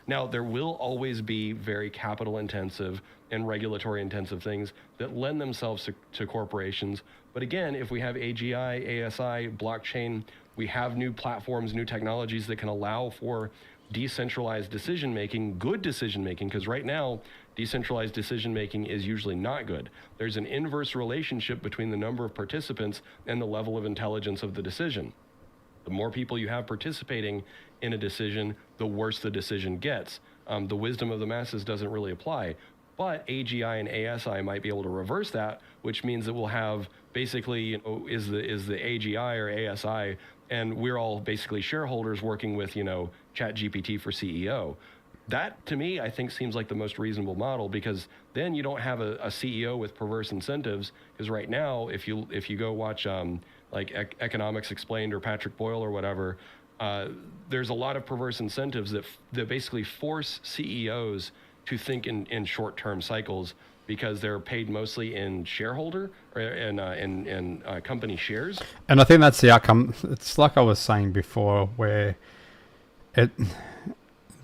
Now, there will always be very capital intensive and regulatory intensive things that lend themselves to corporations. But again, if we have AGI, ASI, blockchain, we have new platforms, new technologies that can allow for decentralized decision making, good decision making, because right now, decentralized decision making is usually not good. There's an inverse relationship between the number of participants and the level of intelligence of the decision. The more people you have participating in a decision, the worse the decision gets. The wisdom of the masses doesn't really apply. But AGI and ASI might be able to reverse that, which means that we'll have basically, is the AGI or ASI, and we're all basically shareholders working with, Chat GPT for CEO. That, to me, I think seems like the most reasonable model, because then you don't have a CEO with perverse incentives. Because right now, if you go watch Economics Explained or Patrick Boyle or whatever, there's a lot of perverse incentives that basically force CEOs to think in short-term cycles, because they're paid mostly in shareholder or in company shares. And I think that's the outcome. It's like I was saying before, where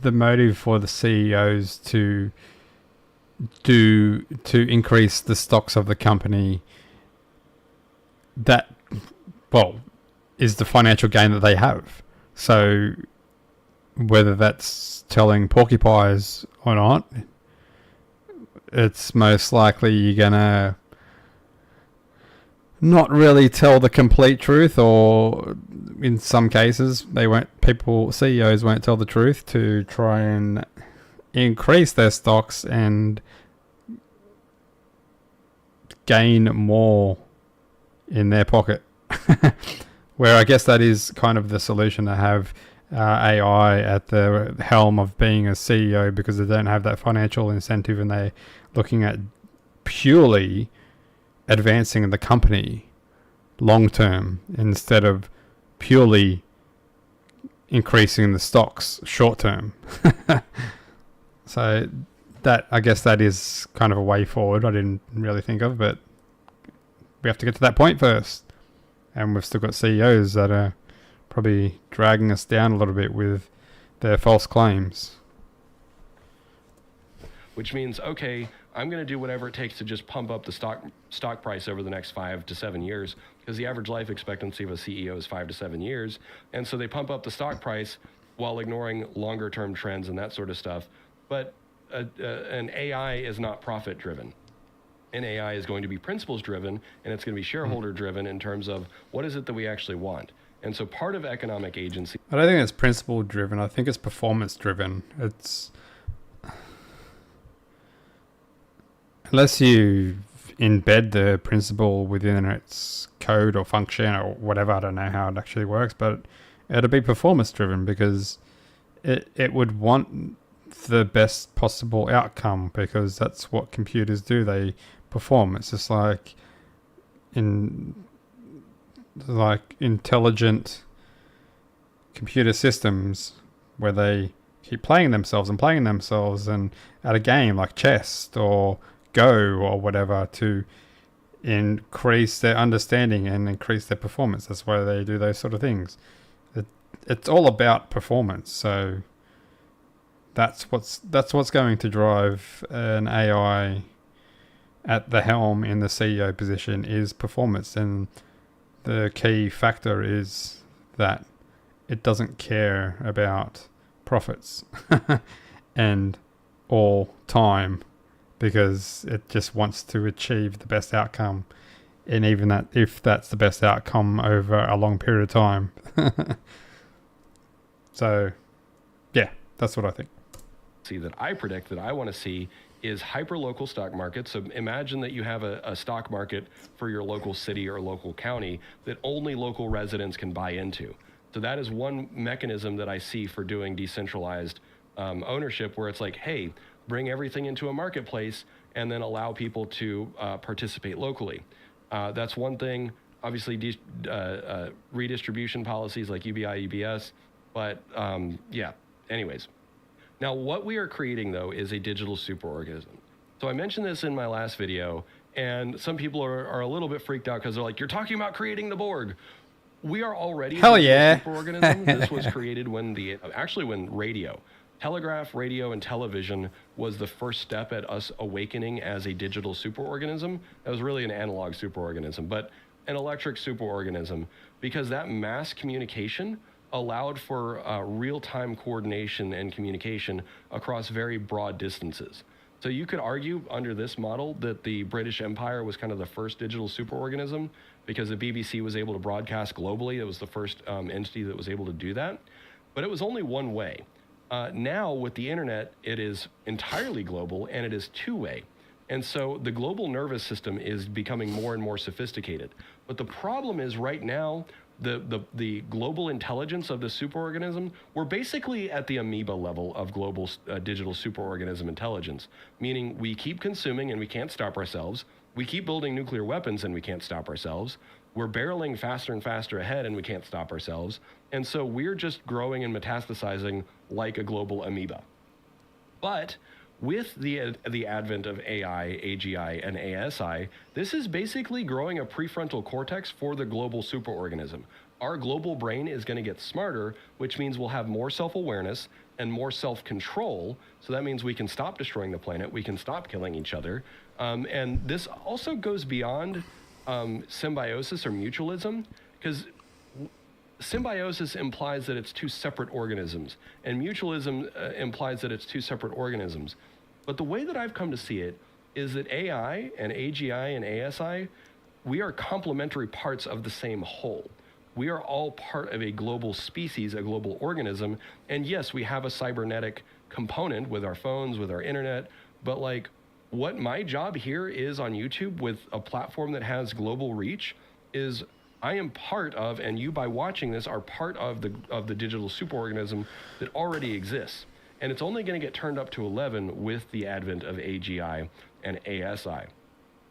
the motive for the CEOs to increase the stocks of the company, that, well, is the financial gain that they have. So whether that's telling porcupines or not, it's most likely you're gonna not really tell the complete truth, or in some cases CEOs won't tell the truth to try and increase their stocks and gain more in their pocket. Where I guess that is kind of the solution, to have AI at the helm of being a CEO, because they don't have that financial incentive and they're looking at purely advancing the company long term instead of purely increasing the stocks short term. So that, I guess that is kind of a way forward I didn't really think of, but we have to get to that point first. And we've still got CEOs that are probably dragging us down a little bit with their false claims. Which means, okay, I'm going to do whatever it takes to just pump up the stock price over the next 5 to 7 years, because the average life expectancy of a CEO is 5 to 7 years. And so they pump up the stock price while ignoring longer term trends and that sort of stuff. But an AI is not profit driven. An AI is going to be principles driven, and it's going to be shareholder driven in terms of what is it that we actually want. And so part of economic agency... I don't think it's principle driven. I think it's performance driven. It's... Unless you embed the principle within its code or function or whatever, I don't know how it actually works, but it'll be performance driven, because it would want the best possible outcome, because that's what computers do. They perform. It's just like intelligent computer systems, where they keep playing themselves and at a game like chess or Go or whatever, to increase their understanding and increase their performance. That's why they do those sort of things. It's all about performance. So that's what's going to drive an AI at the helm in the CEO position, is performance. And the key factor is that it doesn't care about profits and or time, because it just wants to achieve the best outcome, and even that, if that's the best outcome over a long period of time. So yeah, that's what I think. See, that I predict that I want to see is hyper-local stock markets. So imagine that you have a stock market for your local city or local county that only local residents can buy into. So that is one mechanism that I see for doing decentralized ownership, where it's like, hey, bring everything into a marketplace and then allow people to participate locally. That's one thing. Obviously, redistribution policies like UBI, UBS. But yeah, anyways. Now, what we are creating, though, is a digital superorganism. So I mentioned this in my last video, and some people are a little bit freaked out because they're like, you're talking about creating the Borg. We are already Hell a yeah. superorganism. This was created when when radio. telegraph, radio, and television was the first step at us awakening as a digital superorganism. That was really an analog superorganism, but an electric superorganism, because that mass communication allowed for real-time coordination and communication across very broad distances. So you could argue under this model that the British Empire was kind of the first digital superorganism, because the BBC was able to broadcast globally. It was the first entity that was able to do that. But it was only one way. Now with the internet, it is entirely global and it is two-way. And so the global nervous system is becoming more and more sophisticated. But the problem is right now, the global intelligence of the superorganism, we're basically at the amoeba level of global digital superorganism intelligence, meaning we keep consuming and we can't stop ourselves. We keep building nuclear weapons and we can't stop ourselves. We're barreling faster and faster ahead and we can't stop ourselves. And so we're just growing and metastasizing like a global amoeba. But with the advent of AI, AGI, and ASI, this is basically growing a prefrontal cortex for the global superorganism. Our global brain is going to get smarter, which means we'll have more self-awareness and more self-control. So that means we can stop destroying the planet, we can stop killing each other. And this also goes beyond symbiosis or mutualism, because symbiosis implies that it's two separate organisms, and mutualism implies that it's two separate organisms. But the way that I've come to see it is that AI and AGI and ASI, we are complementary parts of the same whole. We are all part of a global species, a global organism. And yes, we have a cybernetic component with our phones, with our internet, but like what my job here is on YouTube with a platform that has global reach is I am part of, and you by watching this are part of the digital superorganism that already exists. And it's only going to get turned up to 11 with the advent of AGI and ASI.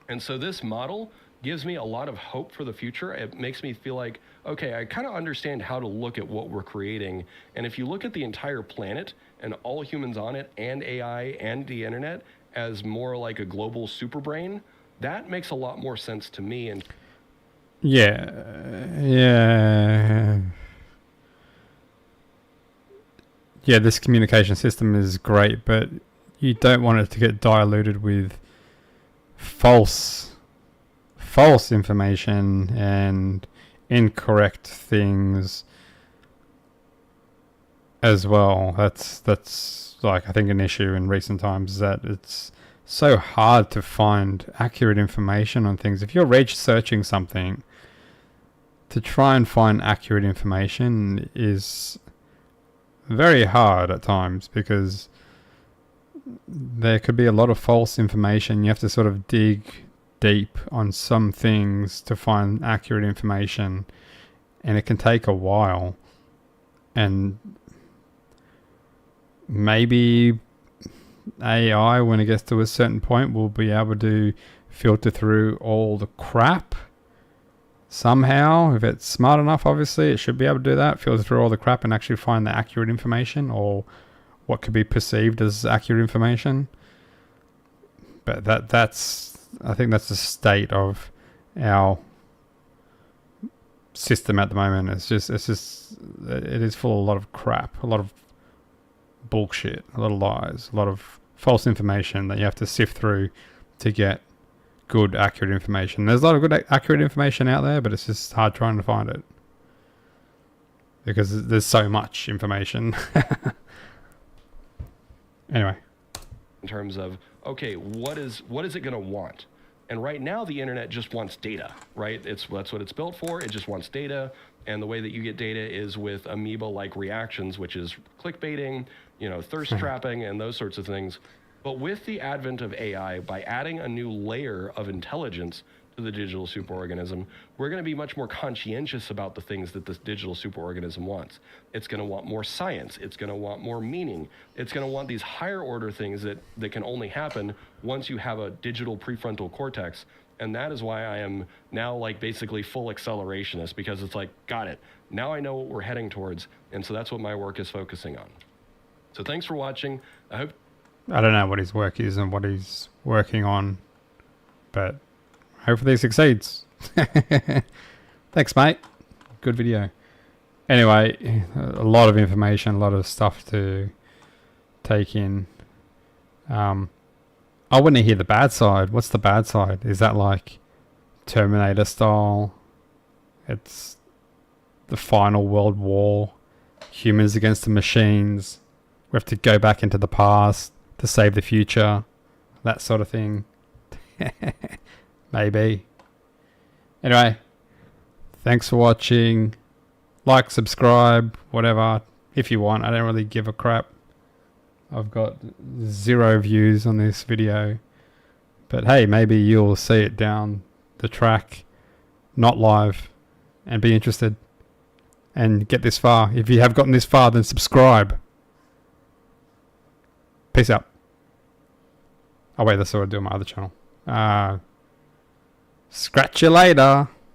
And so this model gives me a lot of hope for the future. It makes me feel like, okay, I kind of understand how to look at what we're creating. And if you look at the entire planet and all humans on it and AI and the internet as more like a global superbrain, that makes a lot more sense to me. And yeah, this communication system is great, but you don't want it to get diluted with false information and incorrect things as well. That's like, I think an issue in recent times is that it's so hard to find accurate information on things. If you're researching something, to try and find accurate information is very hard at times, because there could be a lot of false information. You have to sort of dig deep on some things to find accurate information, and it can take a while. And maybe AI, when it gets to a certain point, will be able to filter through all the crap somehow. If it's smart enough, obviously, it should be able to do that, filter through all the crap and actually find the accurate information, or what could be perceived as accurate information. But I think that's the state of our system at the moment. It is full of a lot of crap, a lot of bullshit, a lot of lies, a lot of false information that you have to sift through to get good, accurate information. There's a lot of good, accurate information out there, but it's just hard trying to find it because there's so much information. Anyway, in terms of, okay, what is it going to want? And right now, the internet just wants data, right? That's what it's built for. It just wants data. And the way that you get data is with amoeba-like reactions, which is clickbaiting, thirst trapping, and those sorts of things. But with the advent of AI, by adding a new layer of intelligence to the digital superorganism, we're going to be much more conscientious about the things that this digital superorganism wants. It's going to want more science. It's going to want more meaning. It's going to want these higher order things that can only happen once you have a digital prefrontal cortex. And that is why I am now like basically full accelerationist, because it's like, got it. Now I know what we're heading towards. And so that's what my work is focusing on. So thanks for watching. I don't know what his work is and what he's working on, but hopefully he succeeds. Thanks, mate. Good video. Anyway, a lot of information, a lot of stuff to take in. I want to hear the bad side. What's the bad side? Is that like Terminator style? It's the final world war. Humans against the machines. We have to go back into the past to save the future. That sort of thing. Maybe. Anyway, thanks for watching. Like, subscribe, whatever, if you want. I don't really give a crap. I've got 0 views on this video. But hey, maybe you'll see it down the track, not live, and be interested. And get this far. If you have gotten this far, then subscribe. Peace out. Oh wait, that's what I do on my other channel. Scratch you later.